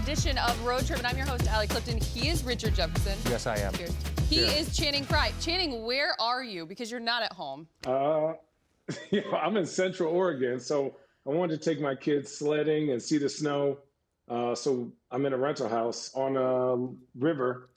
edition of Road Trip, and I'm your host, Allie Clifton. He is Richard Jefferson. Yes, I am. Cheers. He is Channing Frye. Channing, where are you? Because you're not at home. I'm in Central Oregon, so I wanted to take my kids sledding and see the snow. So I'm in a rental house on a river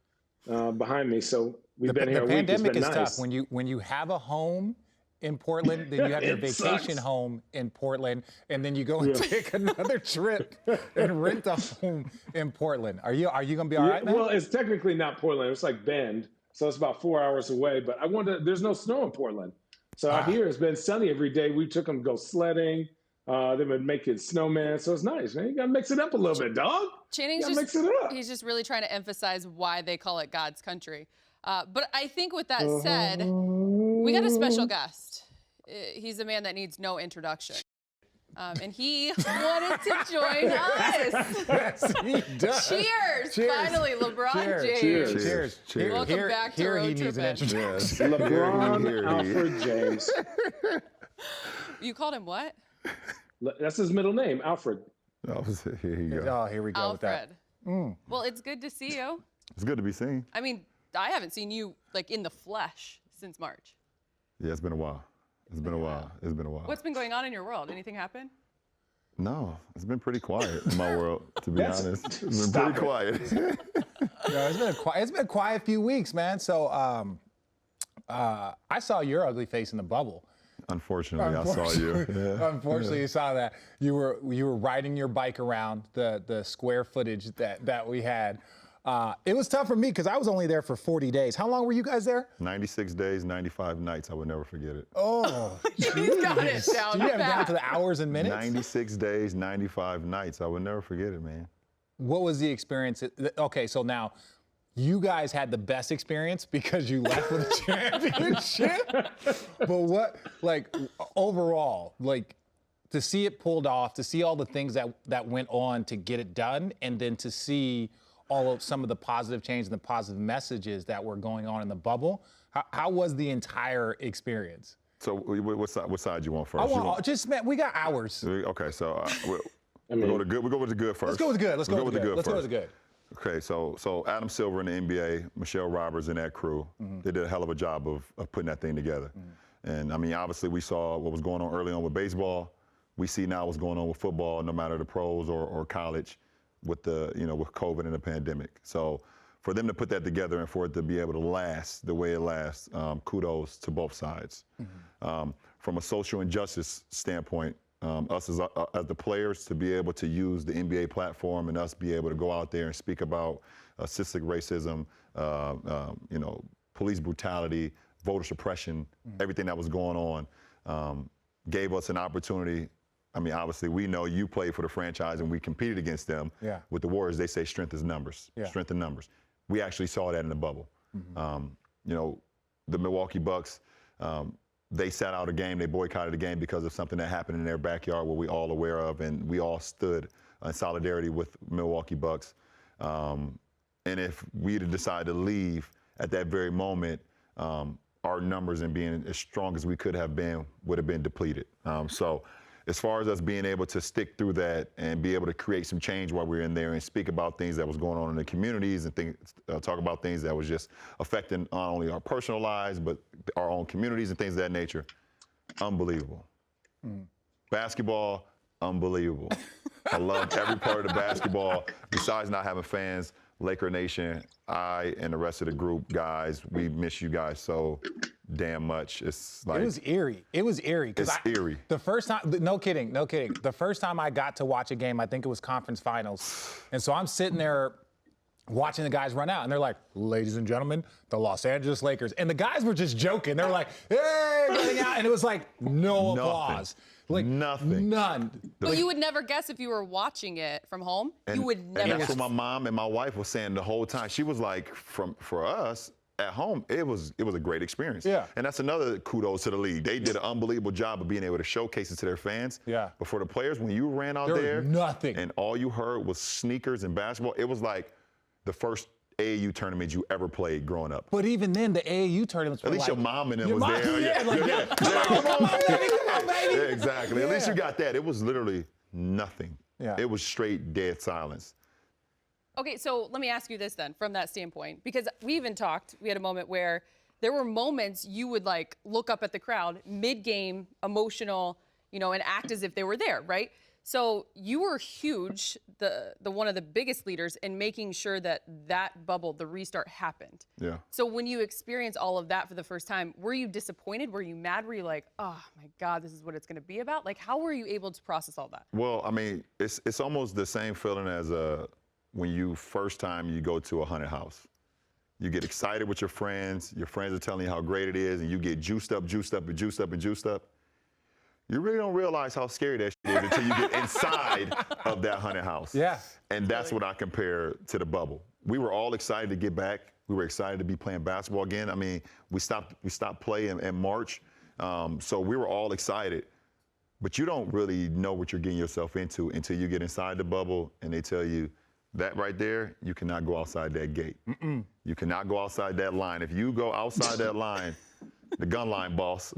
behind me. So we've been here a week. It's been nice. The pandemic is tough. When you have a home in Portland, then you have your vacation sucks. home in Portland, and then you go and take another trip and rent a home in Portland. Are you gonna be all right, man? Well, it's technically not Portland. It's like Bend, so it's about 4 hours away. But there's no snow in Portland. So out here, it's been sunny every day. We took them to go sledding. They've been making snowman, so it's nice, man. You gotta mix it up a little bit, dog. Channing's mix it up. He's just really trying to emphasize why they call it God's country. But I think with that said, we got a special guest. He's a man that needs no introduction. And he wanted to join us. Yes, he does. Cheers. Finally, LeBron James. Cheers. Welcome back to Road Trippin. Yes. LeBron Alfred James. You called him what? That's his middle name, Alfred. Oh, here you go. Oh, here we go with that. Alfred. Well, it's good to see you. It's good to be seen. I mean, I haven't seen you like in the flesh since March. Yeah, it's been a while. It's been a while. What's been going on in your world? Anything happen? No, it's been pretty quiet in my world, to be honest. It's been Stop pretty quiet. It's been a quiet few weeks, man. So I saw your ugly face in the bubble. Unfortunately, I saw you. Yeah. Unfortunately, you saw that. You were riding your bike around the square footage that we had. It was tough for me because I was only there for 40 days. How long were you guys there? 96 days, 95 nights. I would never forget it. Oh, He's got it down. Do you have it down to the hours and minutes? 96 days, 95 nights. I would never forget it, man. What was the experience? Okay, so now you guys had the best experience because you left with a championship. But what, like, overall, like, to see it pulled off, to see all the things that went on to get it done, and then to see all of some of the positive change and the positive messages that were going on in the bubble. How was the entire experience? So what side you want first? Man, we got hours. Okay, so we'll go with the good first. Let's go with the good. Okay, so Adam Silver in the NBA, Michelle Roberts and that crew, they did a hell of a job of putting that thing together. And I mean, obviously we saw what was going on early on with baseball. We see now what's going on with football, no matter the pros or college, with with COVID and the pandemic. So for them to put that together and for it to be able to last the way it lasts, kudos to both sides. From a social injustice standpoint, us as the players to be able to use the NBA platform and us be able to go out there and speak about systemic racism, police brutality, voter suppression, everything that was going on, gave us an opportunity. I mean, obviously, we know you played for the franchise and we competed against them. Yeah. With the Warriors, they say strength is numbers. Yeah. Strength in numbers. We actually saw that in the bubble. The Milwaukee Bucks, they sat out a game, they boycotted a game because of something that happened in their backyard, what we all aware of, and we all stood in solidarity with Milwaukee Bucks. And if we'd have decided to leave at that very moment, our numbers and being as strong as we could have been would have been depleted. So as far as us being able to stick through that and be able to create some change while we were in there and speak about things that was going on in the communities and talk about things that was just affecting not only our personal lives, but our own communities and things of that nature, unbelievable. Basketball, unbelievable. I loved every part of the basketball. Besides not having fans, Laker Nation, I and the rest of the group, guys, we miss you guys so damn much. It's like, it was eerie. It's eerie. The first time, no kidding. The first time I got to watch a game, I think it was conference finals. And so I'm sitting there watching the guys run out, and they're like, ladies and gentlemen, the Los Angeles Lakers. And the guys were just joking. They were like, hey, running out. And it was like, no applause. Like, nothing. None. But you would never guess if you were watching it from home. You would never And that's guess. what my mom and my wife was saying the whole time. She was like, for us, at home, it was a great experience. Yeah. And that's another kudos to the league. They did an unbelievable job of being able to showcase it to their fans. Yeah. But for the players, when you ran out there, was nothing. And all you heard was sneakers and basketball, it was like the first AAU tournament you ever played growing up. But even then, the AAU tournaments were At least like, your mom and them was there. Yeah, come on, baby. Yeah, exactly. Yeah. At least you got that. It was literally nothing. Yeah. It was straight dead silence. Okay, so let me ask you this then, from that standpoint, because we even talked, we had a moment where there were moments you would like look up at the crowd mid-game, emotional, you know, and act as if they were there, right? So you were huge, the one of the biggest leaders in making sure that that bubble, the restart, happened. Yeah. So when you experience all of that for the first time, were you disappointed? Were you mad? Were you like, oh my God, this is what it's going to be about? Like, how were you able to process all that? Well, I mean, it's almost the same feeling as when you first time you go to a haunted house. You get excited with your friends are telling you how great it is, and you get juiced up. You really don't realize how scary that shit is until you get inside of that haunted house. Yeah. And that's what I compare to the bubble. We were all excited to get back. We were excited to be playing basketball again. I mean, we stopped playing in March, so we were all excited. But you don't really know what you're getting yourself into until you get inside the bubble and they tell you, that right there, you cannot go outside that gate. You cannot go outside that line. If you go outside that line, the gun line boss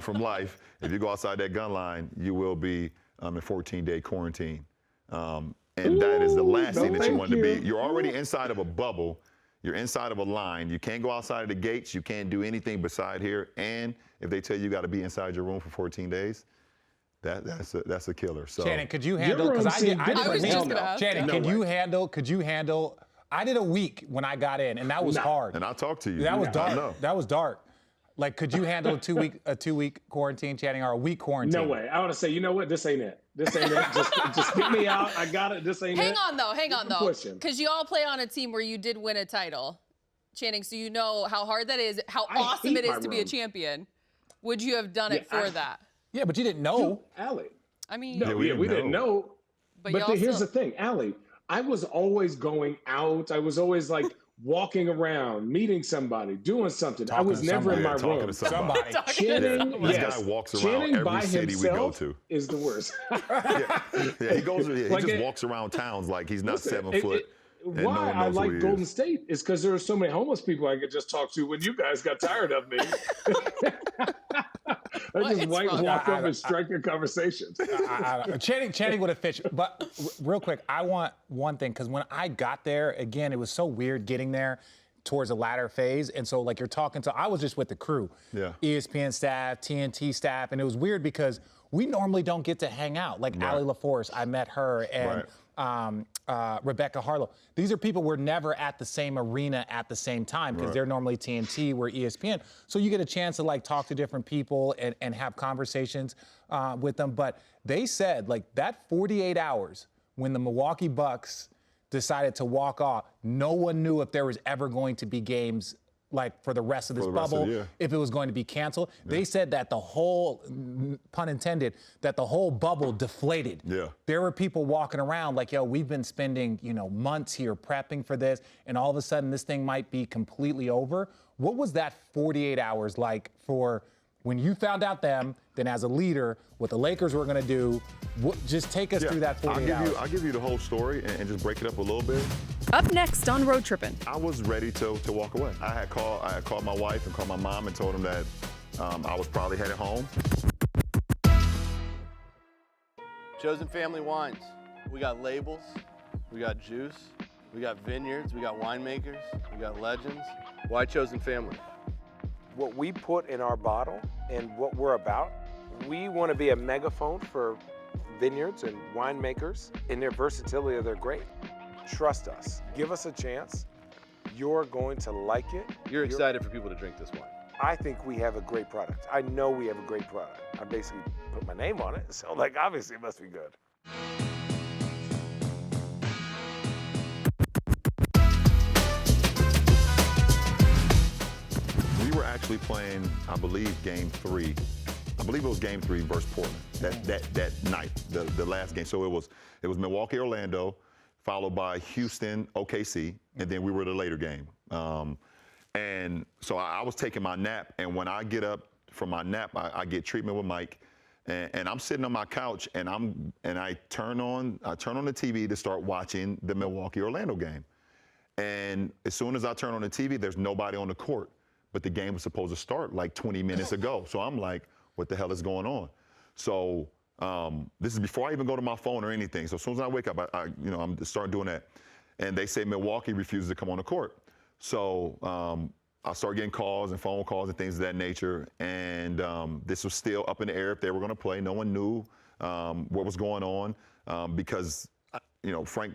from Life, if you go outside that gun line, you will be in 14-day quarantine. And that is the last thing that you want to be. You're already inside of a bubble. You're inside of a line. You can't go outside of the gates. You can't do anything beside here. And if they tell you got to be inside your room for 14 days, that's a killer. So Channing, could you handle? Because I was just gonna ask. Channing, could you handle? I did a week when I got in, and that was hard. And I'll talk to you. That was dark. That was dark. Like, could you handle a two-week quarantine, Channing, or a week quarantine? No way. I want to say, you know what? This ain't it. This ain't it. Just get me out. I got it. This ain't it. Hang on though, because you all play on a team where you did win a title, Channing. So you know how hard that is, how awesome it is to be a champion. Would you have done it for that? Yeah, but you didn't know. Allie. I mean, no, we didn't know. But here's the thing, Allie. I was always going out. I was always like walking around, meeting somebody, doing something. I was never in my room. To somebody. Channing, this guy walks around every city we go to. Is the worst. He goes. He just walks around towns like he's not 7 foot. Why I like Golden State is because there were so many homeless people I could just talk to when you guys got tired of me. I just walk up and strike a conversation. Channing would have fished. But real quick, I want one thing, because when I got there, again, it was so weird getting there towards the latter phase. And so, like, you're talking to, I was just with the crew, ESPN staff, TNT staff, and it was weird because we normally don't get to hang out. Like Allie LaForce, I met her, and Rebecca Harlow. These are people we're never at the same arena at the same time, because they're normally TNT, we're ESPN. So you get a chance to like talk to different people and have conversations with them. But they said like that 48 hours when the Milwaukee Bucks decided to walk off, no one knew if there was ever going to be games like for the rest of this bubble, if it was going to be canceled. They said that the whole, pun intended, that the whole bubble deflated. There were people walking around like, yo, we've been spending, months here prepping for this, and all of a sudden this thing might be completely over. What was that 48 hours like for when you found out them, then as a leader, what the Lakers were gonna do? Just take us through that 48 hours. I'll give you the whole story and just break it up a little bit. Up next on Road Trippin'. I was ready to walk away. I had called my wife and called my mom and told them that I was probably headed home. Chosen Family Wines. We got labels, we got juice, we got vineyards, we got winemakers, we got legends. Why Chosen Family? What we put in our bottle and what we're about, we want to be a megaphone for vineyards and winemakers. In their versatility, they're great. Trust us. Give us a chance. You're going to like it. You're excited for people to drink this wine. I think we have a great product. I know we have a great product. I basically put my name on it, so obviously it must be good. We were actually playing, I believe, Game 3. I believe it was Game 3 versus Portland that night, the last game. So it was Milwaukee, Orlando, followed by Houston, OKC, and then we were the later game. And so I was taking my nap, and when I get up from my nap, I get treatment with Mike, and I'm sitting on my couch, and I turn on the TV to start watching the Milwaukee-Orlando game. And as soon as I turn on the TV, there's nobody on the court, but the game was supposed to start like 20 minutes ago. So I'm like, what the hell is going on? So this is before I even go to my phone or anything. So as soon as I wake up, I'm starting doing that. and they say Milwaukee refuses to come on the court. So I started getting calls and phone calls and things of that nature, and this was still up in the air if they were going to play. No one knew what was going on because,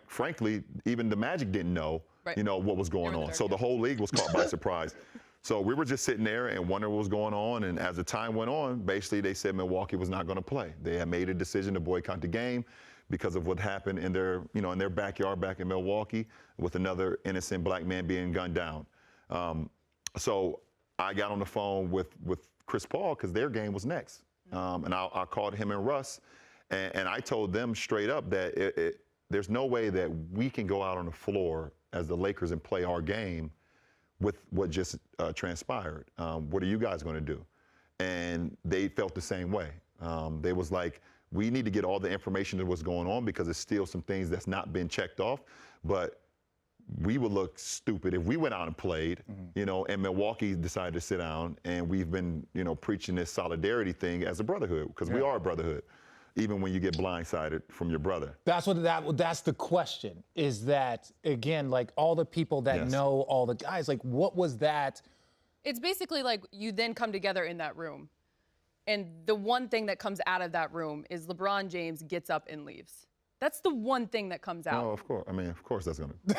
frankly, even the Magic didn't know, what was going on. So the whole league was caught by surprise. So we were just sitting there and wondering what was going on. And as the time went on, basically they said Milwaukee was not going to play. They had made a decision to boycott the game because of what happened in their, in their backyard back in Milwaukee with another innocent black man being gunned down. So I got on the phone with Chris Paul because their game was next. And I called him and Russ, and I told them straight up that there's no way that we can go out on the floor as the Lakers and play our game with what just transpired. What are you guys going to do? And they felt the same way. They was like, we need to get all the information of what's going on because there's still some things that's not been checked off. But we would look stupid if we went out and played, and Milwaukee decided to sit down, and we've been, preaching this solidarity thing as a brotherhood, because we are a brotherhood, even when you get blindsided from your brother. That's the question, is that, again, like all the people that know all the guys, like what was that? It's basically like you then come together in that room, and the one thing that comes out of that room is LeBron James gets up and leaves. That's the one thing that comes out. Oh, of course. I mean, of course that's going to.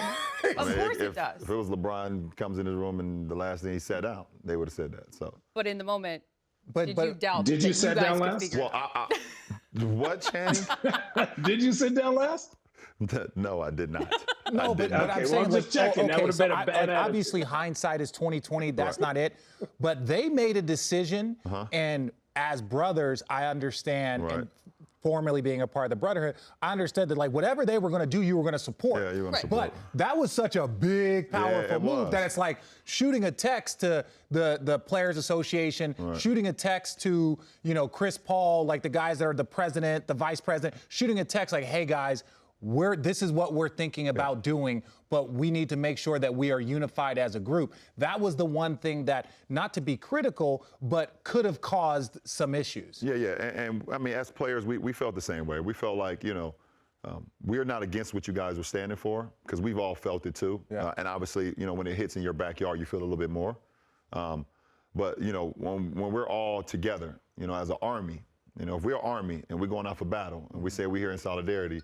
Of course it does. If it was LeBron comes in his room and the last thing he sat down, they would have said that. So. But in the moment, did you doubt? Did you sit down last? Well, what, Channing? Did you sit down last? No, I did not. No, but I'm saying, I'm just checking. That would have been a bad attitude. Obviously, hindsight is 20/20. That's not it. But they made a decision, and as brothers, I understand. And formerly being a part of the brotherhood, I understood that like whatever they were going to do, you were going to support. Yeah, you were going to support. But that was such a big, powerful move that it's like shooting a text to the Players Association, shooting a text to, Chris Paul, like the guys that are the president, the vice president, shooting a text like, hey guys, this is what we're thinking about doing, but we need to make sure that we are unified as a group. That was the one thing that, not to be critical, but could have caused some issues. Yeah. And I mean, as players, we felt the same way. We felt like, we're not against what you guys were standing for, because we've all felt it too. Yeah. And obviously, when it hits in your backyard, you feel a little bit more. But, when we're all together, as an army, if we're an army and we're going out for battle and we say we're here in solidarity,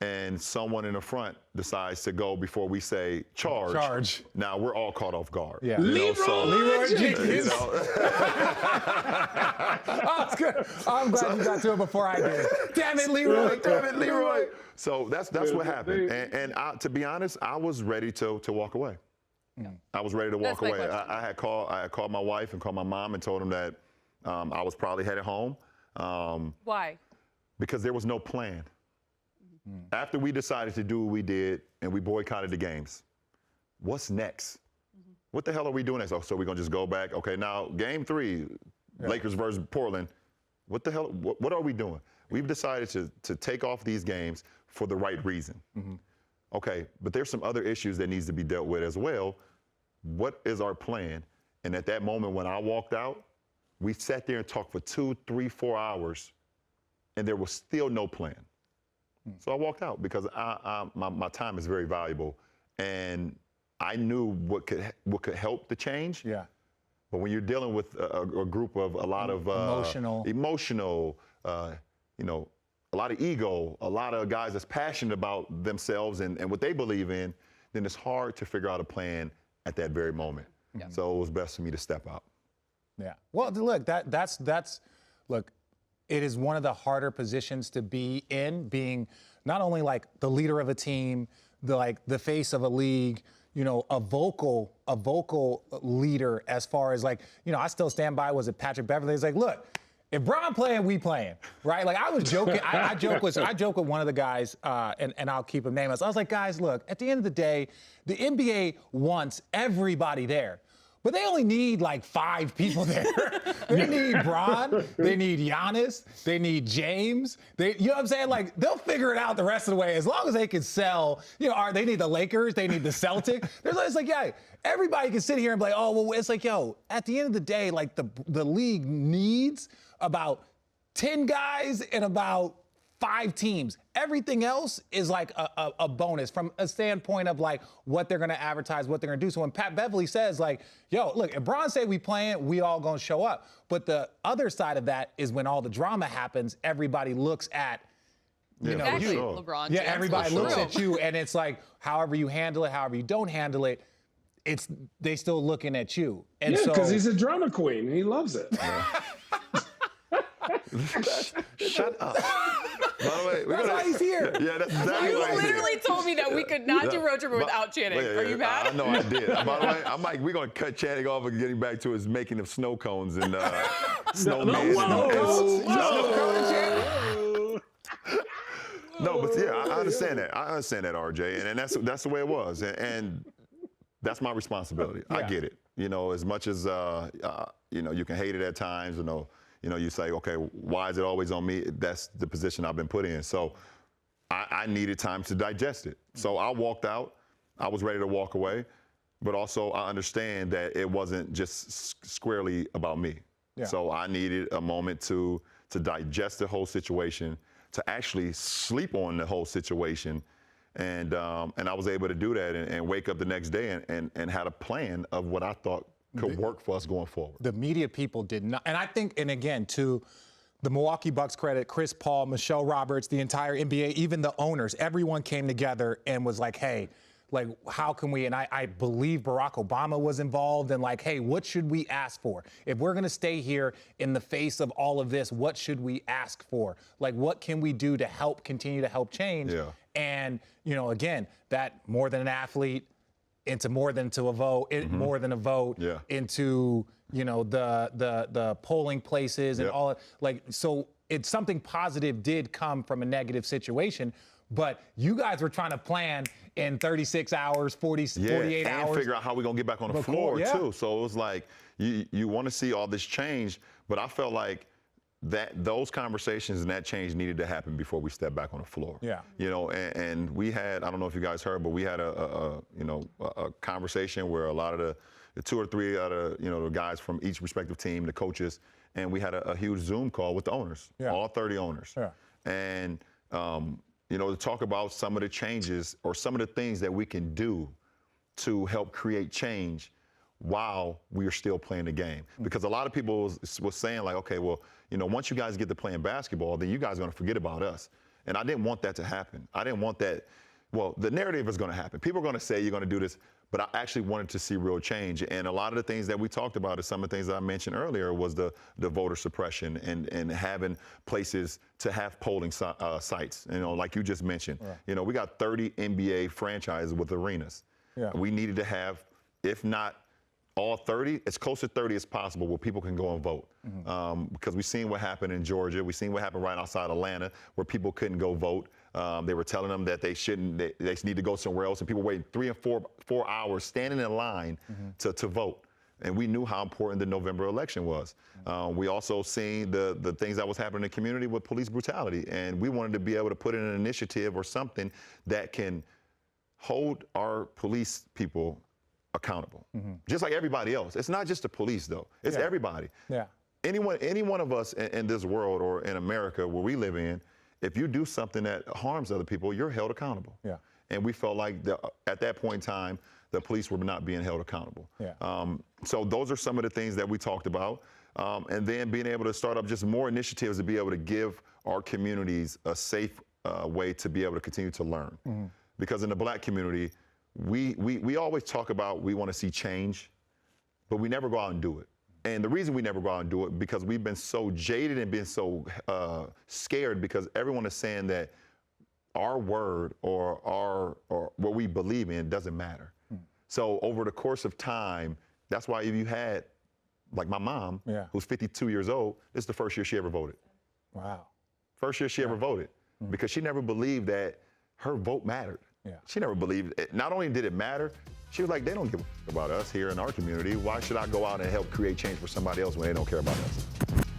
and someone in the front decides to go before we say charge. Now we're all caught off guard. Yeah. Leroy Jenkins. Oh, it's good. I'm glad you got to it before I did. Damn it, Leroy. So that's what happened. And to be honest, I was ready to walk away. I was ready to walk away. I had called my wife and called my mom and told them that I was probably headed home. Why? Because there was no plan. After we decided to do what we did and we boycotted the games, what's next? What the hell are we doing next? Oh, so we're going to just go back. Okay, now game 3, Lakers versus Portland. What the hell? What are we doing? We've decided to take off these games for the right reason. Okay, but there's some other issues that needs to be dealt with as well. What is our plan? And at that moment when I walked out, we sat there and talked for 2, 3, 4 hours, and there was still no plan. So I walked out because my time is very valuable, and I knew what could help the change. Yeah. But when you're dealing with a group of a lot of emotional, a lot of ego, a lot of guys that's passionate about themselves and what they believe in, then it's hard to figure out a plan at that very moment. Yeah. So it was best for me to step out. Yeah. Well, look, look. It is one of the harder positions to be in, being not only like the leader of a team, the face of a league, a vocal leader as far as like, I still stand by, was it Patrick Beverley? It's like, look, if Bron playing, we playing, right? Like I was joking, I joke with one of the guys, and I'll keep him nameless. I was like, guys, look, at the end of the day, the NBA wants everybody there. But they only need like 5 people there. They need Bron, they need Giannis, they need James. You know what I'm saying? Like they'll figure it out the rest of the way as long as they can sell. They need the Lakers, they need the Celtics. It's like, yeah, everybody can sit here and be like, oh, well, it's like, yo, at the end of the day, like the league needs about 10 guys and about 5 teams. Everything else is like a bonus from a standpoint of like what they're going to advertise, what they're going to do. So when Pat Beverly says like, yo, look, if Bron say we playing, we all going to show up. But the other side of that is when all the drama happens, everybody looks at, you know, exactly, you. LeBron. Yeah, everybody looks true. at you, and it's like, however you handle it, however you don't handle it, they still looking at you. And Yeah, so, because he's a drama queen. He loves it. Shut up. By the way, that's why he's here. Yeah, that's exactly You why he's here. literally told me that we could not do Road Trippin without Channing. Are you mad? I know I did. By the way, I'm like, we're going to cut Channing off and getting back to his making of snow cones and snowmen. No, but yeah, I understand that. I understand that, RJ, and that's the way it was, and that's my responsibility. I get it. You know, as much as you know, you can hate it at times. You know, you say, okay, why is it always on me? That's the position I've been put in. So I needed time to digest it. So I walked out. I was ready to walk away, but also I understand that it wasn't just squarely about me. Yeah. So I needed a moment to digest the whole situation, to actually sleep on the whole situation. And I was able to do that and wake up the next day and had a plan of what I thought could work for us going forward. The media people did not. And I think, and again, to the Milwaukee Bucks credit, Chris Paul, Michelle Roberts, the entire NBA, even the owners, everyone came together and was like, hey, like, how can we, and I believe Barack Obama was involved, and like, hey, what should we ask for? If we're gonna stay here in the face of all of this, what should we ask for? Like, what can we do to help, continue to help change? Yeah. And, you know, again, that more than an athlete, into more than to a vote, more than a vote, into, you know, the polling places and all, like, so it's something positive did come from a negative situation, but you guys were trying to plan in 36 hours, 48 hours. And figure out how we're going to get back on the floor, too. So it was like, you want to see all this change, but I felt like those conversations and that change needed to happen before we step back on the floor. Yeah. You know, and we had, I don't know if you guys heard, but we had a conversation where a lot of the 2 or 3 out of, you know, the guys from each respective team, the coaches, and we had a huge Zoom call with the owners, all 30 owners. Yeah. And, you know, to talk about some of the changes or some of the things that we can do to help create change while we are still playing the game. Because a lot of people was saying like, okay, well, you know, once you guys get to playing basketball, then you guys are going to forget about us. And I didn't want that to happen. I didn't want that. Well, the narrative is going to happen. People are going to say you're going to do this, but I actually wanted to see real change. And a lot of the things that we talked about is some of the things that I mentioned earlier was the voter suppression and having places to have polling sites, you know, like you just mentioned. Yeah. You know, we got 30 NBA franchises with arenas. Yeah. We needed to have, if not all 30, as close to 30 as possible where people can go and vote. Because we've seen what happened in Georgia. We've seen what happened right outside Atlanta where people couldn't go vote. They were telling them that they shouldn't, they need to go somewhere else, and people waiting 3 and 4 hours standing in line to vote. And we knew how important the November election was. We also seen the things that was happening in the community with police brutality. And we wanted to be able to put in an initiative or something that can hold our police people accountable, just like everybody else. It's not just the police, though. It's everybody. Yeah. Any one of us in this world or in America where we live in, if you do something that harms other people, you're held accountable. Yeah. And we felt like at that point in time, the police were not being held accountable. Yeah. So those are some of the things that we talked about. And then being able to start up just more initiatives to be able to give our communities a safe way to be able to continue to learn. Because in the Black community, we always talk about we want to see change, but we never go out and do it. And the reason we never go out and do it because we've been so jaded and been so scared because everyone is saying that our word or what we believe in doesn't matter. So over the course of time, that's why if you had, like my mom, who's 52 years old, this is the first year she ever voted. Wow. First year she ever voted because she never believed that her vote mattered. Yeah. She never believed it. Not only did it matter, she was like, they don't give a fuck about us here in our community. Why should I go out and help create change for somebody else when they don't care about us?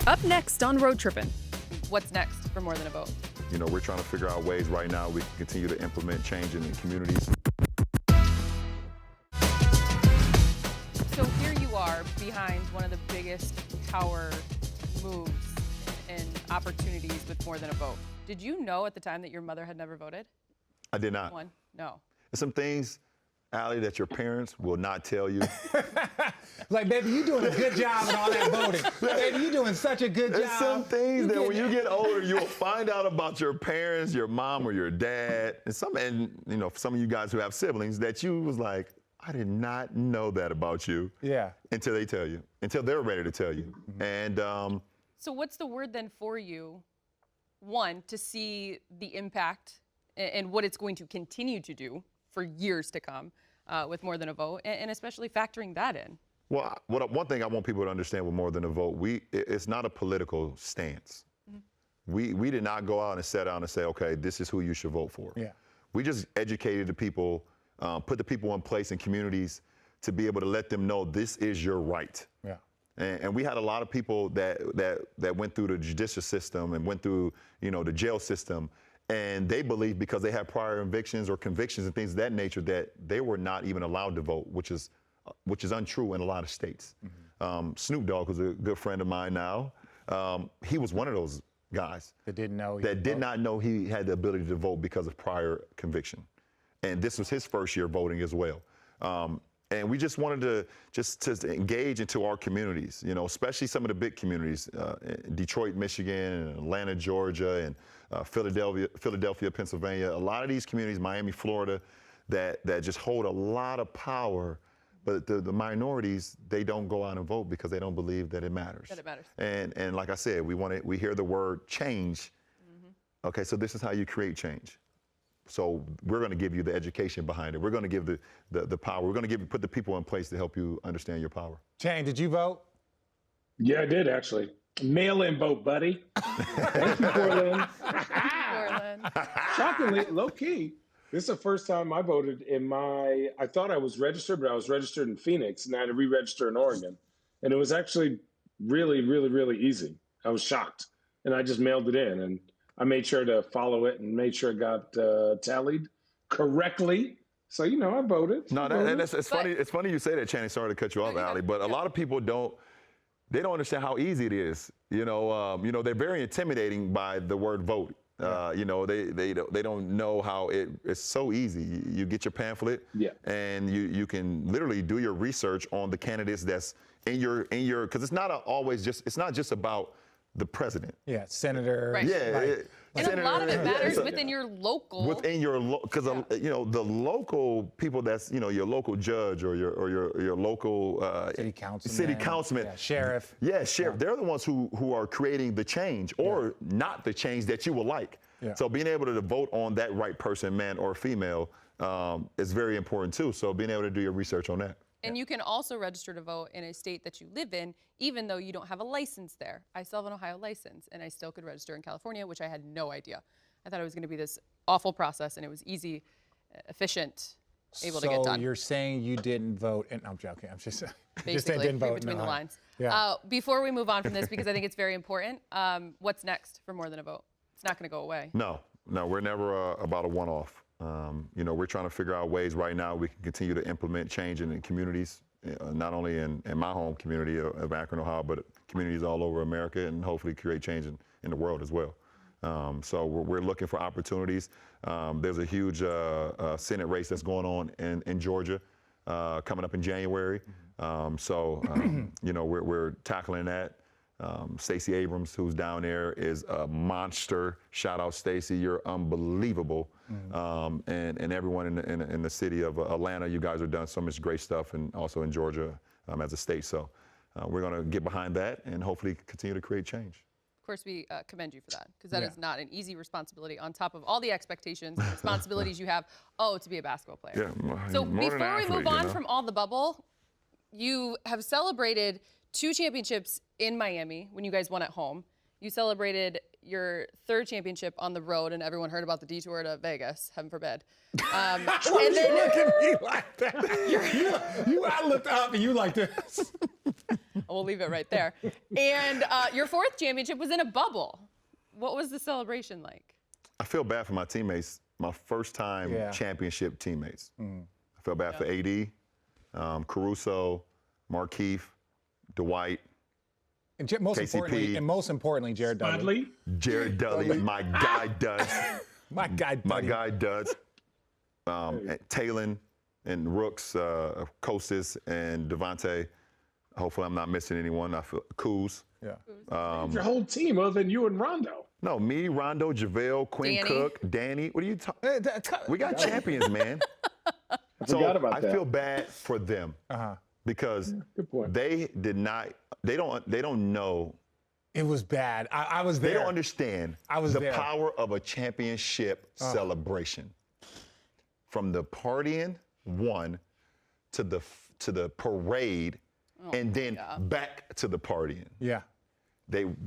Up next on Road Trippin'. What's next for More Than a Vote? You know, we're trying to figure out ways right now we can continue to implement change in the communities. So here you are behind one of the biggest power moves and opportunities with More Than a Vote. Did you know at the time that your mother had never voted? I did not. One? No. There's some things, Allie, that your parents will not tell you. Like, baby, you doing a good job in all that voting. Baby, you doing such a good job. There's some things that when you get older, you'll find out about your parents, your mom or your dad, and you know, some of you guys who have siblings that you was like, I did not know that about you. Yeah. Until they tell you, until they're ready to tell you. And So what's the word then for you, one, to see the impact and what it's going to continue to do for years to come with More Than a Vote, and especially factoring that in? well, one thing I want people to understand with More Than a Vote, it's not a political stance. We did not go out and set out and say, okay, this is who you should vote for. Yeah. We just educated the people, put the people in place in communities to be able to let them know this is your right. Yeah. And we had a lot of people that went through the judicial system and went through, you know, the jail system, and they believed because they had prior convictions and things of that nature that they were not even allowed to vote, which is untrue in a lot of states. Snoop Dogg, who's a good friend of mine now, he was one of those guys That didn't know. that did not know he had the ability to vote because of prior conviction. And this was his first year voting as well. And we just wanted to engage into our communities, you know, especially some of the big communities, Detroit, Michigan, and Atlanta, Georgia, and Philadelphia, Pennsylvania. A lot of these communities, Miami, Florida, that just hold a lot of power. But the minorities, they don't go out and vote because they don't believe that it matters. That it matters. And like I said, we hear the word change. Okay, so this is how you create change. So we're going to give you the education behind it. We're going to give the power. We're going to put the people in place to help you understand your power. Shane, did you vote? Yeah, I did actually. Mail-in vote, buddy. Thank you, Portland. Portland. Shockingly, low key. This is the first time I voted I thought I was registered, but I was registered in Phoenix, and I had to re-register in Oregon. And it was actually really, really, really easy. I was shocked. And I just mailed it in, and I made sure to follow it and made sure it got tallied correctly. So, you know, I voted. No, it's funny. It's funny you say that, Channing. Sorry to cut you off, Allie, but a lot of people don't understand how easy it is. You know, they're very intimidating by the word vote. You know, they don't know how it's so easy. You get your pamphlet, and you can literally do your research on the candidates that's in your because it's not just about the president. Yeah, senator. Right. Yeah. Right. And Senator, a lot of it matters within your local. Within your because you know the local people that's your local judge or your local City councilman. Yeah, sheriff. Yeah, sheriff. They're the ones who are creating the change or not the change that you would like. Yeah. So being able to vote on that right person, man or female, is very important too. So being able to do your research on that. And you can also register to vote in a state that you live in, even though you don't have a license there. I still have an Ohio license, and I still could register in California, which I had no idea. I thought it was going to be this awful process, and it was easy, efficient, able to get done. So you're saying you didn't vote? And I'm joking. I'm just Basically, just saying didn't vote between the lines. Yeah. Before we move on from this, because I think it's very important, what's next for More Than a Vote? It's not going to go away. No, we're never about a one-off. You know, we're trying to figure out ways right now we can continue to implement change in the communities, not only in my home community of Akron, Ohio, but communities all over America, and hopefully create change in the world as well. So we're looking for opportunities. There's a huge Senate race that's going on in Georgia coming up in January. You know, we're tackling that. Stacey Abrams, who's down there, is a monster. Shout out, Stacey, you're unbelievable. And everyone in the city of Atlanta, you guys have done so much great stuff, and also in Georgia as a state. So we're going to get behind that and hopefully continue to create change. Of course, we commend you for that, because that is not an easy responsibility on top of all the expectations and responsibilities you have, to be a basketball player. Yeah, so before we move on from all the bubble, you have celebrated 2 championships in Miami when you guys won at home. You celebrated your 3rd championship on the road, and everyone heard about the detour to Vegas, heaven forbid. And then you look at me like that. I looked up and you like this. We'll leave it right there. And your 4th championship was in a bubble. What was the celebration like? I feel bad for my teammates, my first time championship teammates. I feel bad for AD, Caruso, Markeith, Dwight, And most importantly, Jared Dudley. Spudley. Dudley, my guy does. My guy Dudley. My guy does. Talon and Rooks, Kostas and Devontae. Hopefully I'm not missing anyone. I feel Kuz. Yeah. Your whole team other than you and Rondo. No, me, Rondo, JaVale, Quinn Danny. Cook, Danny. What are you talking? We got champions, man. I forgot about I that. feel bad for them because they did not. They don't know. It was bad. I was there. They don't understand the power of a championship celebration. From the partying, to the parade, and then back to the partying. Yeah.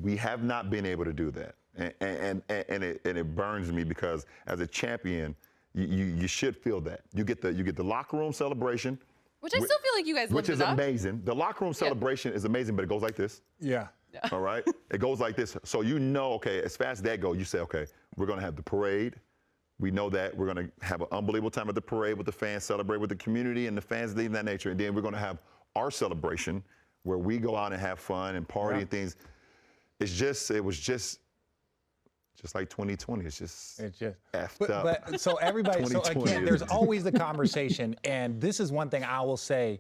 We have not been able to do that, and it burns me because as a champion, you should feel that. You get the locker room celebration, Which I still feel like you guys which lived is it up. amazing. The locker room celebration is amazing, but it goes like this. Yeah. All right? It goes like this. So okay, as fast as that goes, you say, okay, we're going to have the parade. We know that we're going to have an unbelievable time at the parade with the fans, celebrate with the community and the fans, things of that nature. And then we're going to have our celebration where we go out and have fun and party and things. It was just like 2020. It's just effed up. But so everybody, so again, there's always the conversation, and this is one thing I will say.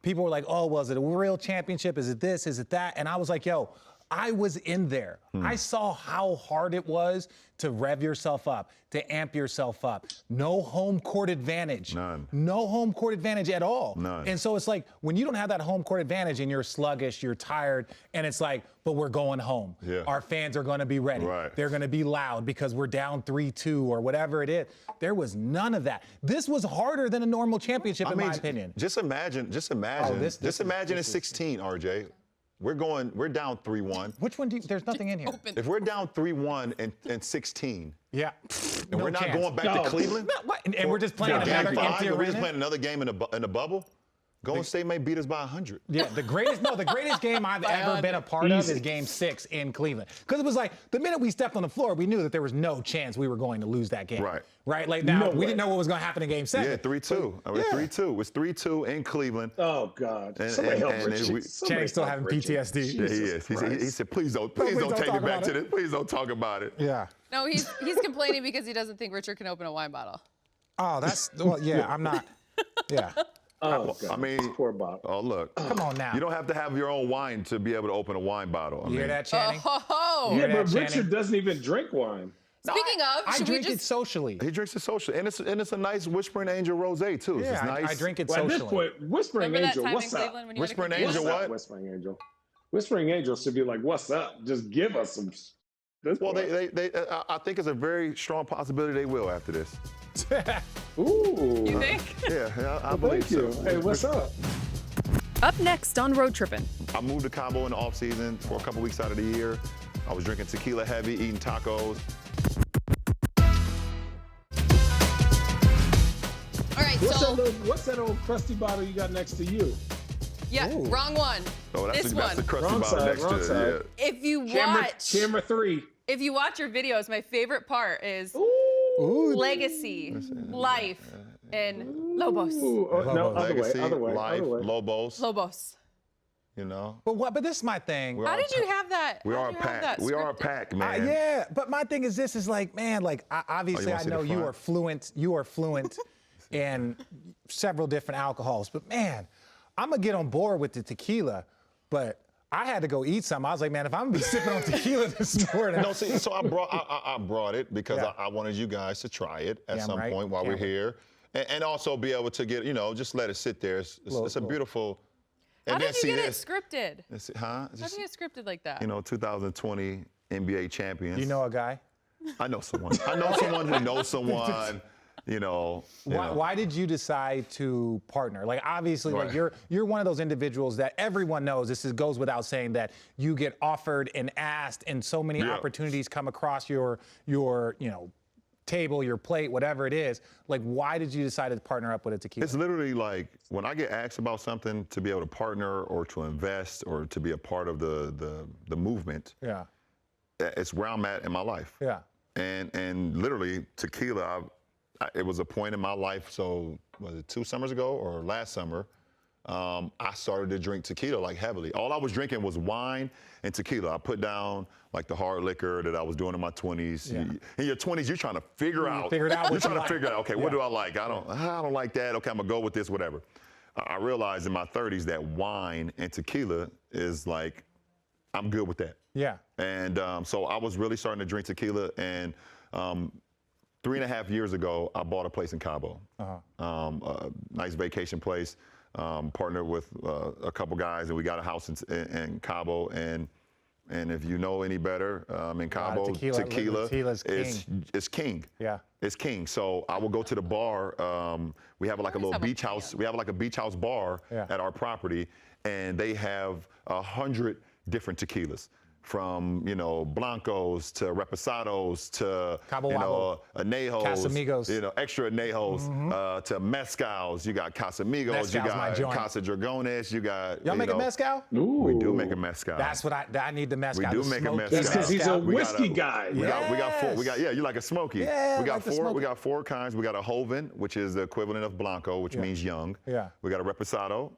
People were like, oh, was it a real championship? Is it this? Is it that? And I was like, yo, I was in there. I saw how hard it was to rev yourself up, to amp yourself up. No home court advantage. None. No home court advantage at all. None. And so it's like, when you don't have that home court advantage and you're sluggish, you're tired, and it's like, but we're going home. Yeah. Our fans are going to be ready. Right. They're going to be loud because we're down 3-2 or whatever it is. There was none of that. This was harder than a normal championship, in my opinion. Just imagine in 16, RJ. We're down 3-1. Which one there's nothing in here. If we're down 3-1 and 16, Yeah. and we're not going back to Cleveland, and we're just playing another game empty we're just arena? playing another game in the bubble. Golden State may beat us by 100. Yeah, the greatest game I've ever been a part of is Game 6 in Cleveland. Because it was like, the minute we stepped on the floor, we knew that there was no chance we were going to lose that game. Right? Like now, we didn't know what was going to happen in Game 7. Yeah, 3-2. I mean, 3-2. It was 3-2 in Cleveland. Oh, God. Somebody help Richie. Channing's still having PTSD. Yeah, he is. He said, please don't take me back to this. Please don't talk about it. Yeah. No, he's complaining because he doesn't think Richard can open a wine bottle. Oh, I'm not. Yeah. Oh, God. I mean, poor Bob. Oh, look. Come on now. You don't have to have your own wine to be able to open a wine bottle. You hear that, Channing? Oh. Yeah, but Richard doesn't even drink wine. Speaking of, I should we drink it just socially. He drinks it socially, and it's a nice Whispering Angel rosé too. It's Yeah, just nice. I drink it Well, at this socially. point, Whispering remember that Angel, time in what's up? Cleveland when you Whispering had to Angel, What's up, what? Whispering Angel? Whispering Angel should be like, what's up? Just give us some. Well, I think it's a very strong possibility they will after this. Ooh. You think? Yeah, I believe Thank you. so. Hey, what's up? Up next on Road Trippin'. I moved to Cabo in the off season for a couple weeks out of the year. I was drinking tequila heavy, eating tacos. All right, What's that old crusty bottle you got next to you? yeah, wrong one. Oh, that's This the one. crusty Wrong bottle side, next wrong to side. it. If you Camera 3. if you watch your videos, my favorite part is legacy, life, and Lobos. Ooh, no, Yeah. Legacy, other way. life, Lobos. Lobos. You know. But this is my thing. How did you have that? We how are a did you have pack. that We are a scripted? pack, man. Yeah, but my thing is this is like, man, like obviously wanna I see the know you front? are fluent in several different alcohols, but man, I'm gonna get on board with the tequila, but I had to go eat something. I was like, man, if I'm gonna be sipping on tequila this morning. No, see, so I brought it because Yeah. I wanted you guys to try it at Damn some right. point while we're Can't wait. here, and also be able to get, just let it sit there. It's a beautiful. How And then did you see get it this. scripted? Let's see, How did you get scripted like that? 2020 NBA champions. You know a guy? I know someone. I know someone who knows someone. Why did you decide to partner? Like obviously, like you're one of those individuals that everyone knows. Goes without saying that you get offered and asked, and so many opportunities come across your table, your plate, whatever it is. Like, why did you decide to partner up with a tequila? It's literally like when I get asked about something to be able to partner or to invest or to be a part of the movement. Yeah. It's where I'm at in my life. Yeah. And literally tequila, it was a point in my life. So was it 2 summers ago or last summer I started to drink tequila like heavily. All I was drinking was wine and tequila. I put down like the hard liquor that I was doing in my 20s. Yeah. In your 20s, you're trying to figure out. Figure it out. You're trying to figure out. Okay, what do I like? I don't like that. Okay, I'm gonna go with this. Whatever. I realized in my 30s that wine and tequila is like, I'm good with that. Yeah. And so I was really starting to drink tequila. And 3.5 years ago, I bought a place in Cabo. A nice vacation place. Partnered with a couple guys, and we got a house in Cabo. And if you know any better, in Cabo, tequila is king. Yeah. It's king. So I will go to the bar. We have like a little beach house. We have like a beach house bar at our property, and they have 100 different tequilas. From, Blancos to Reposados to, Anejos, Casamigos. Extra Anejos, to Mezcals. You got Casamigos, Mezcal's you got my joint. Casa Dragones, you got. Y'all make a mezcal? Ooh. We do make a mezcal. That's what I need the mezcal. We do make a mezcal. That's because he's a whiskey guy. We got four. You like a smoky. Yeah, we got like the four. smoky. We got 4 kinds. We got a Joven, which is the equivalent of Blanco, which means young. Yeah. We got a Reposado.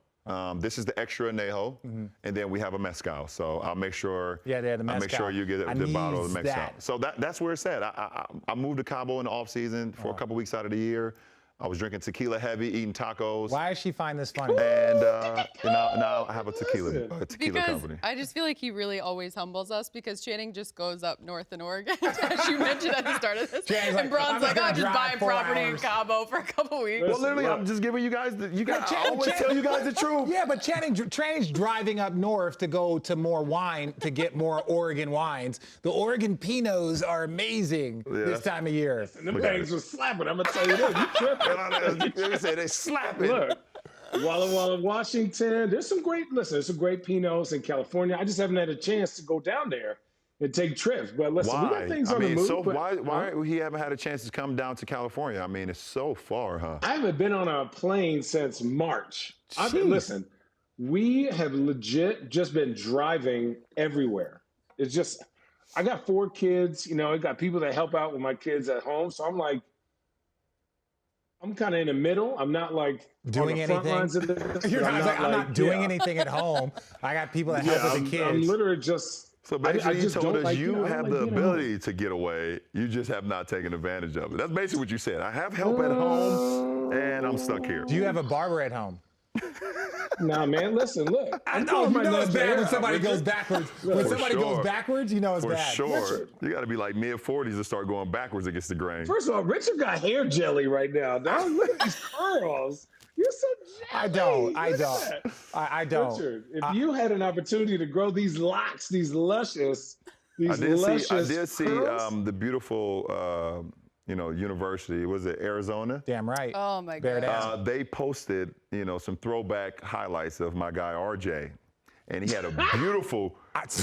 This is the extra anejo, and then we have a mezcal. So I'll make sure. Yeah, the mezcal. I'll make sure you get I the bottle of the needs mezcal. that. So that's where it's at. I moved to Cabo in the off season for a couple weeks out of the year. I was drinking tequila heavy, eating tacos. Why does she find this funny? And now I have a tequila Because company. I just feel like he really always humbles us because Channing just goes up north in Oregon, as you mentioned at the start of this. Channing's And Braun's like, gonna I'll just drive buy 4 property in hours. Cabo for a couple weeks. Well, literally, I'm just giving you guys I always tell you guys the truth. Yeah, but Channing's driving up north to go to more wine to get more Oregon wines. The Oregon Pinots are amazing this time of year. Them things was slapping. I'm gonna tell you this. You tripping. They say they slapping. Look, Walla Walla, Washington. There's some great Pinots in California. I just haven't had a chance to go down there and take trips. But listen, we got things on the move. So why we haven't had a chance to come down to California? I mean, it's so far, huh? I haven't been on a plane since March. Listen, we have legit just been driving everywhere. It's just, I got 4 kids. I got people that help out with my kids at home. So I'm like, I'm kind of in the middle. I'm not like doing on the front anything. lines of this. You're not, I'm not doing anything at home. I got people that help with the kids. I'm literally just. So basically, you told us you I have the ability to get away. You just have not taken advantage of it. That's basically what you said. I have help at home, and I'm stuck here. Do you have a barber at home? Nah, man. Listen, look. I know it's bad when somebody goes backwards. When somebody goes backwards, it's For bad. sure. Richard. You got to be like mid-40s to start going backwards against the grain. First of all, Richard got hair jelly right now. Dog. Look at these curls. You're so jelly. I don't. Richard, if you had an opportunity to grow these locks, these luscious I did see curls, the beautiful, university. Was it Arizona? Damn right. Oh, my Bear God. down. They posted, some throwback highlights of my guy RJ, and he had a beautiful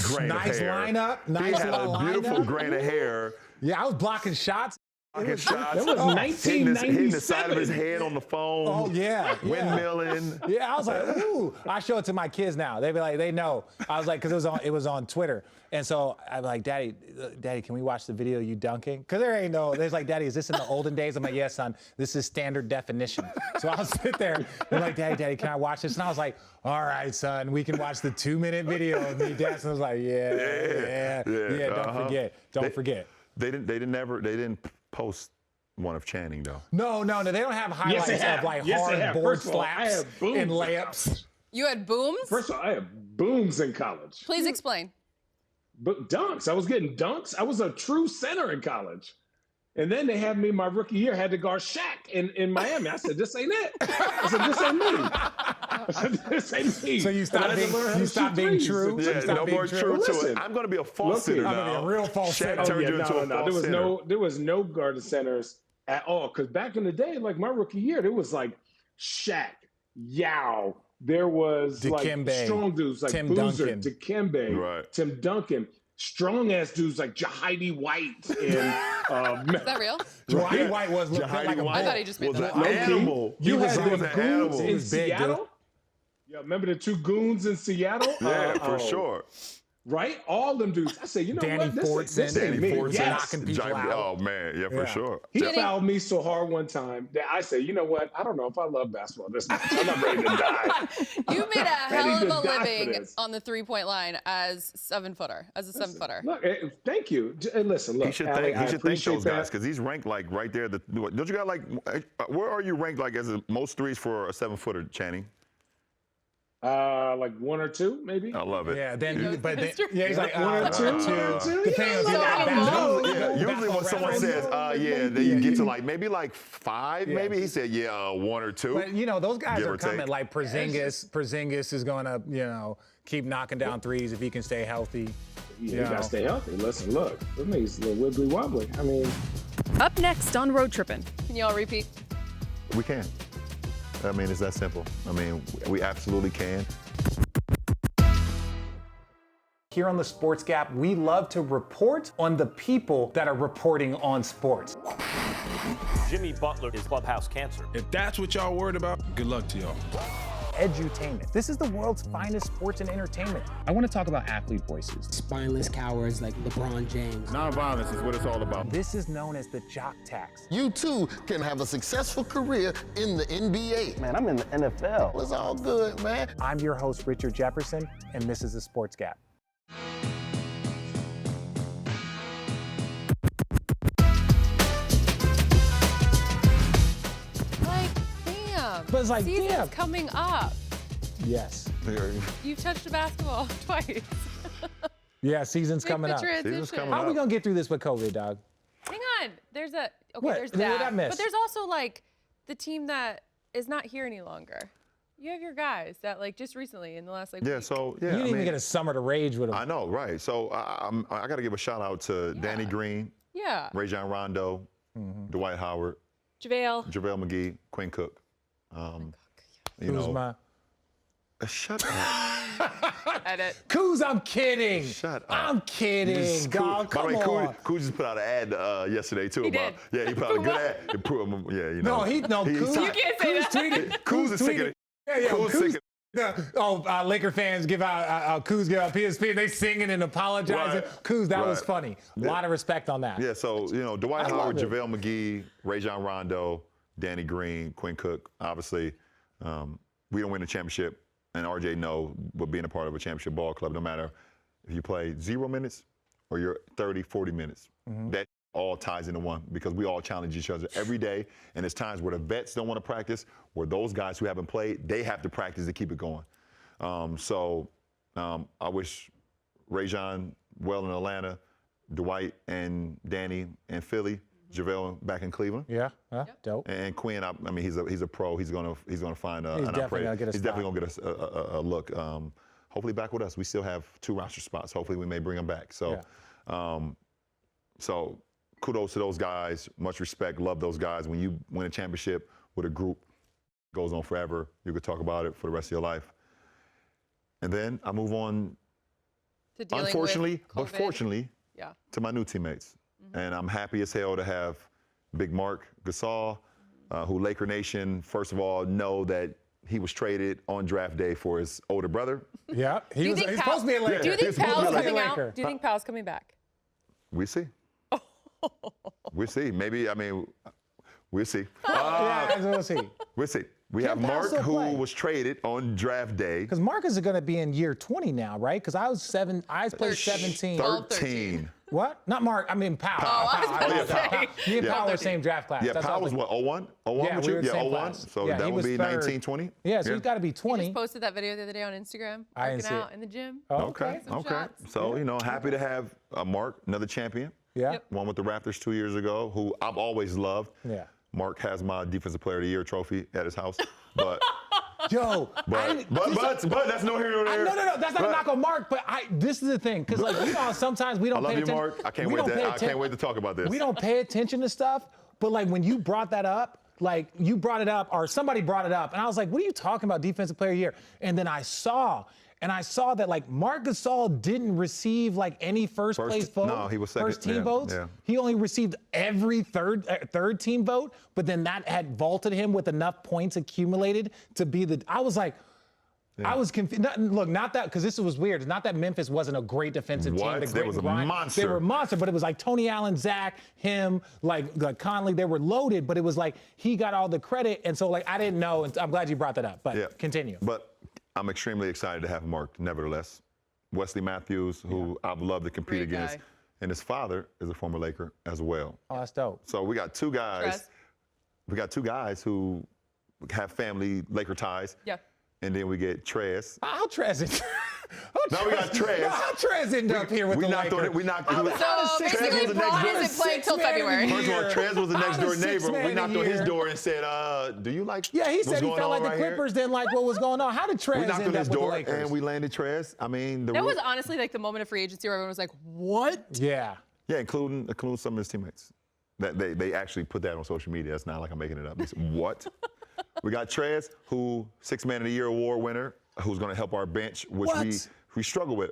grain of Nice hair. lineup. He had a beautiful lineup. grain of hair. Yeah, I was blocking shots. Blocking shots. That was 1997. Hitting the side of his head on the phone. Oh yeah. Windmilling. Yeah, I was like, ooh. I show it to my kids now. They be like, they know. I was like, because it was on Twitter, and so I'm like, Daddy, can we watch the video of you dunking? Because there's like, Daddy, is this in the olden days? I'm like, yes, son. This is standard definition. So I'll sit there. They're like, Daddy, can I watch this? And I was like, all right, son, we can watch the 2-minute video of me dancing. I was like, yeah. Don't forget. They didn't post one of Channing though. No, they don't have highlights of like hard board slaps and layups. You had booms? First of all, I had booms in college. Please explain. But dunks. I was getting dunks. I was a true center in college. And then they had me my rookie year, had to guard Shaq in Miami. I said, this ain't it. I said, this ain't me. I said, this ain't me. So you stopped being true? Yeah, no more true to it. Listen, I'm going to be a false center now. I'm going to be a real false center. Shaq turned you into a false center. There was no guard centers at all. Because back in the day, like my rookie year, there was like Shaq, Yao. There was Dikembe, like strong dudes like Tim Boozer, Duncan. Dikembe, Right. Tim Duncan. Strong ass dudes like Jahidi White and Is that real? Dwight White was like a bull. I thought he just made was that an up. animal. You had was them an goons animal. in He was big, Seattle. dude. Yeah, remember the 2 goons in Seattle? Yeah, for sure. right? All them dudes. I said, you know Danny what? This Fortson. ain't me. knocking people out. Oh man, yeah, for sure. He fouled me so hard one time that I said, you know what? I don't know if I love basketball this much. I'm not ready to die. You made a hell Ready of to a die for living this. on the 3-point line as a 7-footer. Look, thank you. And listen, look, He should Allie, thank those that. guys because he's ranked like right there. Don't you got like where are you ranked like as the most threes for a 7-footer, Channing? Like 1 or 2, maybe. I love it. Yeah, then knows but the then, history. yeah, he's like 1 or 2, 1 or 2. Depending on Usually when someone says, then you get to like maybe like 5, maybe he said, 1 or 2. But you know, those guys Give are or coming. take. Like Porzingis is gonna, keep knocking down threes if he can stay healthy. You gotta stay healthy. Listen, look, that means a little wibbly wobbly. I mean, Up next on Road Trippin'. Can y'all repeat? We can. I mean, it's that simple. I mean, we absolutely can. Here on the Sports Gap, we love to report on the people that are reporting on sports. Jimmy Butler is clubhouse cancer. If that's what y'all worried about, good luck to y'all. Edutainment. This is the world's finest sports and entertainment. I want to talk about athlete voices. Spineless cowards like LeBron James. Nonviolence is what it's all about. This is known as the jock tax. You too can have a successful career in the NBA. Man, I'm in the NFL. It's all good, man. I'm your host, Richard Jefferson, and this is the Sports Gap. But it's like, Season's damn. coming up. Yes. You've touched a basketball twice. Yeah, season's Make coming the up. transition. coming How are we up. going to get through this with COVID, dog? Hang on. There's a What? there's What did I that. miss? But there's also like the team that is not here any longer. You have your guys that like just recently in the last like Yeah, week. so, You yeah. didn't I even mean, get a summer to rage with them. I know, right. So I got to give a shout out to Danny Green, Yeah. Rajon Rondo, Dwight Howard, JaVale. JaVale McGee, Quinn Cook. You know, Kuzma. Shut up. Edit. Kuz, I'm kidding. Shut up. I'm kidding, dog. By Come the way, on. Kuz just put out an ad yesterday too He about. did. Yeah, he put out a good ad. It put him, yeah, you know. Kuz. You can't say that. Tweeted. Kuz is sick of it. Yeah, Kuz sick of it. Laker fans give out Kuz give out PSP. They singing and apologizing. Right. Kuz, that was Right. funny. A lot of respect on that. Yeah, so, Dwight I love Howard, it. JaVale McGee, Rajon Rondo, Danny Green, Quinn Cook. Obviously, we don't win the championship, and RJ know what being a part of a championship ball club, no matter if you play 0 minutes or you're 30, 40 minutes. That all ties into one because we all challenge each other every day, and there's times where the vets don't want to practice, where those guys who haven't played, they have to practice to keep it going. I wish Rajon well in Atlanta, Dwight and Danny in Philly, JaVale back in Cleveland. Yeah, dope. And Quinn, I mean, he's a pro. He's gonna find He's definitely gonna get a he's spot. definitely gonna get a look. Hopefully back with us. We still have 2 roster spots. Hopefully we may bring him back. So, so kudos to those guys. Much respect. Love those guys. When you win a championship with a group, it goes on forever. You could talk about it for the rest of your life. And then I move on. To dealing Unfortunately, with but COVID. fortunately, Yeah. to my new teammates. And I'm happy as hell to have Big Mark Gasol, who Laker Nation, first of all, know that he was traded on draft day for his older brother. Yeah, Do you think he's Pal- supposed to be a Laker. Do you think He's supposed to Pal's be a coming Laker. out? Do you think Pal's coming back? We see. We'll see. Maybe, we'll see. Yeah, we'll see. We'll see. We Can have Pal Mark, still who play? was traded on draft day. Because Marcus is going to be in year 20 now, right? Because I played 17. 13. What? Not Mark. I mean Powell. I was about to say. Me and Yeah. Powell were same draft class. Yeah, That's Powell all was I what, 01? 01 Yeah, with we you? were the Yeah, same 01. class. So Yeah, that he would was be third. 19, 20? Yeah, so he's got to be He 20. just posted that video the other day on Instagram. I Working didn't see out it. in the gym. Oh, Okay. Some shots. So, happy to have Mark, another champion. Yeah. Yep. Won with the Raptors 2 years ago, who I've always loved. Yeah. Mark has my Defensive Player of the Year trophy at his house. But Yo, but that's no here nor there. No, that's not a But- knock on Mark, but this is the thing, because sometimes we I don't love pay you, attention. Mark. I can't we wait don't to pay I can't atten- wait to talk about this. We don't pay attention to stuff, but like when you brought that up, like you brought it up or somebody brought it up, and I was like, what are you talking about, Defensive Player of the Year? And then I saw that like Marc Gasol didn't receive like any first place vote. no, he was second. First team Yeah, votes. yeah. He only received every third team vote, but then that had vaulted him with enough points accumulated to be I was like, I was confused. Look, not that, because this was weird. It's not that Memphis wasn't a great defensive team. They was a monster. They were a monster, but it was like Tony Allen, Zach, him, like Conley. They were loaded, but it was like he got all the credit. And so, like, I didn't know. And I'm glad you brought that up, but continue. But I'm extremely excited to have Mark, nevertheless. Wesley Matthews, who I've loved to compete against. And his father is a former Laker as well. Oh, that's dope. So we got two guys. We got two guys who have family Laker ties. Yeah. And then we get Trez. How Trez is? Now we got Trez. How Trez ended up here with the Lakers? So basically, Braun isn't playing till February. First of all, Trez was the next door neighbor. We knocked on his door and said, "Do you like?" Yeah, he said he felt like the Clippers didn't like what was going on. How did Trez end up with the Lakers? We knocked on his door and we landed Trez. I mean, that was honestly like the moment of free agency where everyone was like, "What?" Yeah, including some of his teammates. That they actually put that on social media. It's not like I'm making it up. They said, what? We got Trez, who 6th Man of the Year award winner, who's going to help our bench, which we struggled with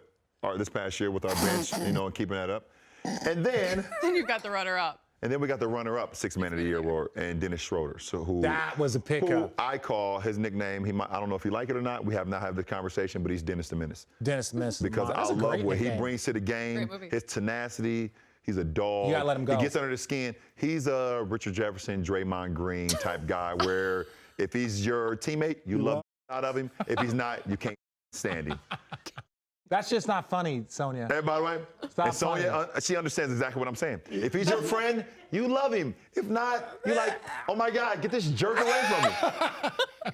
this past year with our bench, and keeping that up. And then you've got the runner-up. And then we got the runner-up 6th Man of the Year award, and Dennis Schroeder. So that was a pickup. Who I call his nickname. I don't know if you like it or not. We have not had the conversation, but he's Dennis the Menace. Dennis the Menace. Because I love what he brings to the game. His tenacity. He's a dog. You gotta let him go. He gets under the skin. He's a Richard Jefferson, Draymond Green type guy where if he's your teammate, you love out of him. If he's not, you can't stand him. That's just not funny, Sonia. Hey, by the way, and Sonia, she understands exactly what I'm saying. If he's your friend, you love him. If not, you're like, oh my God, get this jerk away from me.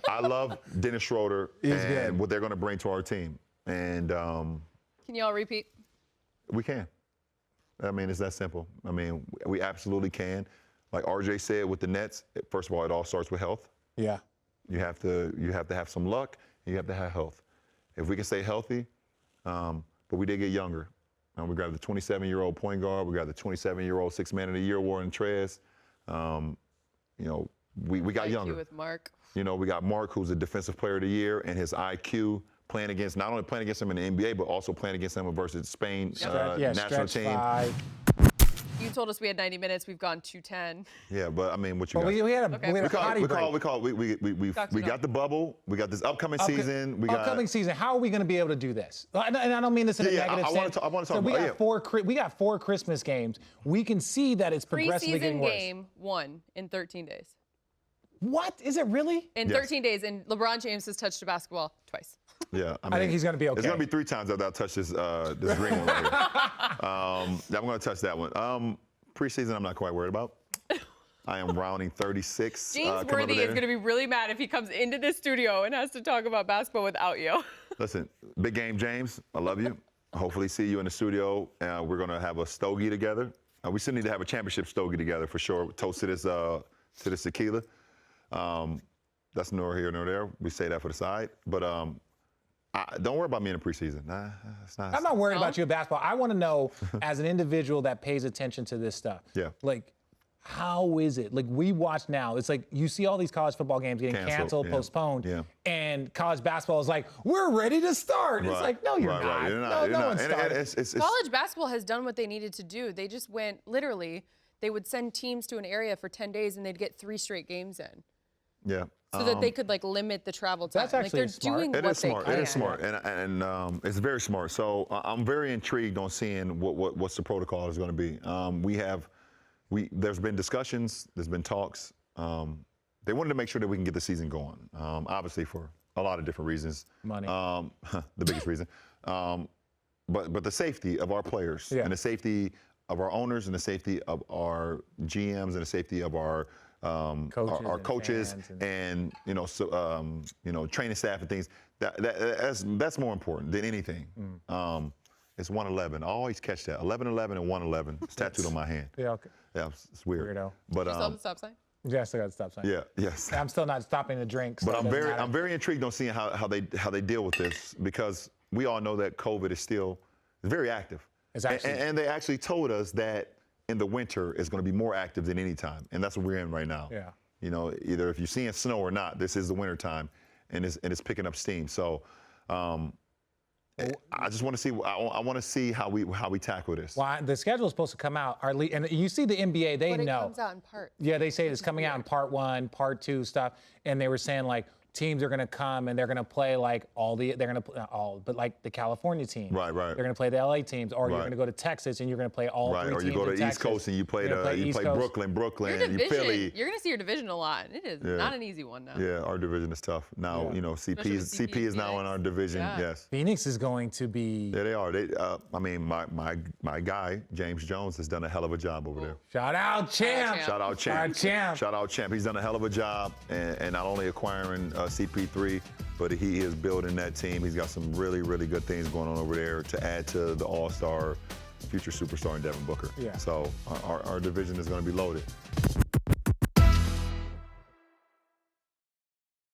I love Dennis Schroeder and what they're going to bring to our team. And can you all repeat? We can. I mean, it's that simple. I mean, we absolutely can. Like RJ said with the Nets, first of all, it all starts with health. Yeah. You have to have some luck, and you have to have health. If we can stay healthy, but we did get younger. We got the 27-year-old point guard. We got the 27-year-old 6th Man of the Year award in Trez. We got younger. With Mark. We got Mark, who's a Defensive Player of the Year, and his IQ not only playing against him in the NBA, but also playing against him versus Spain national team. 5. You told us we had 90 minutes. We've gone 210. Yeah, but I mean, what you got? We had a potty break. We got the bubble. We got this upcoming season. Upcoming season. How are we going to be able to do this? And I don't mean this in a negative sense. I want to talk about. We got 4 Christmas games. We can see that it's progressively getting worse. Preseason game 1 in 13 days. What? Is it really? In 13 days, and LeBron James has touched a basketball twice. Yeah, I think he's going to be okay. It's going to be 3 times that I'll touch this green one right here. I'm going to touch that one. Preseason, I'm not quite worried about. I am rounding 36. James Worthy is going to be really mad if he comes into this studio and has to talk about basketball without you. Listen, big game, James. I love you. Hopefully see you in the studio. We're going to have a stogie together. We still need to have a championship stogie together for sure. Toast to this tequila. That's nor here nor there. We say that for the side. But don't worry about me in the preseason. I'm not worried about you in basketball. I want to know, as an individual that pays attention to this stuff, like, how is it? Like, we watch now. It's like you see all these college football games getting canceled, postponed, and college basketball is like, we're ready to start. Right. It's like, no, you're not. No one's started. College basketball has done what they needed to do. They just went, literally, they would send teams to an area for 10 days, and they'd get 3 straight games in. Yeah. So that they could limit the travel time. That's actually smart. Doing what they can. It is smart, and it's very smart. So I'm very intrigued on seeing what's the protocol is going to be. There's been discussions, there's been talks. They wanted to make sure that we can get the season going. Obviously for a lot of different reasons. Money. The biggest reason. But the safety of our players and the safety of our owners and the safety of our GMs and the safety of our coaches and training staff and things. That's more important than anything. It's 111. I always catch that. 11-11 and 111. It's tattooed on my hand. Yeah, okay. Yeah, it's weird. Weirdo. But you still have the stop sign? Yeah, I still got the stop sign. Yeah, yes. I'm still not stopping to drink. So but I'm very intrigued on seeing how they deal with this, because we all know that COVID is still very active. It's actually, and they actually told us that in the winter is going to be more active than any time, and that's what we're in right now. Yeah. Either if you're seeing snow or not, this is the winter time, and it's picking up steam. So, I just want to see. I want to see how we tackle this. Well, the schedule is supposed to come out, and you see the NBA, they know. But it comes out in part. Yeah, they say it's coming out in part 1, part 2 stuff, and they were saying teams are going to come and they're going to play like but like the California teams. Right. They're going to play the LA teams, or you're Right. going to go to Texas and you're going to play all three Or teams you go to in East Texas. Coast and you play East Coast. Brooklyn, Your you division, Philly. you're going to see your division a lot. It is not an easy one now. Yeah, our division is tough. Now, you know, CP is now in our division. Yeah. Yes. Phoenix is going to be. Yeah, they are. I mean, my guy James Jones has done a hell of a job over there. Shout out, champ. Shout out, champ. Shout out, champ. He's done a hell of a job, and not only acquiring CP3, but he is building that team. He's got some really, really good things going on over there to add to the all-star, future superstar in Devin Booker. Yeah. So our division is going to be loaded.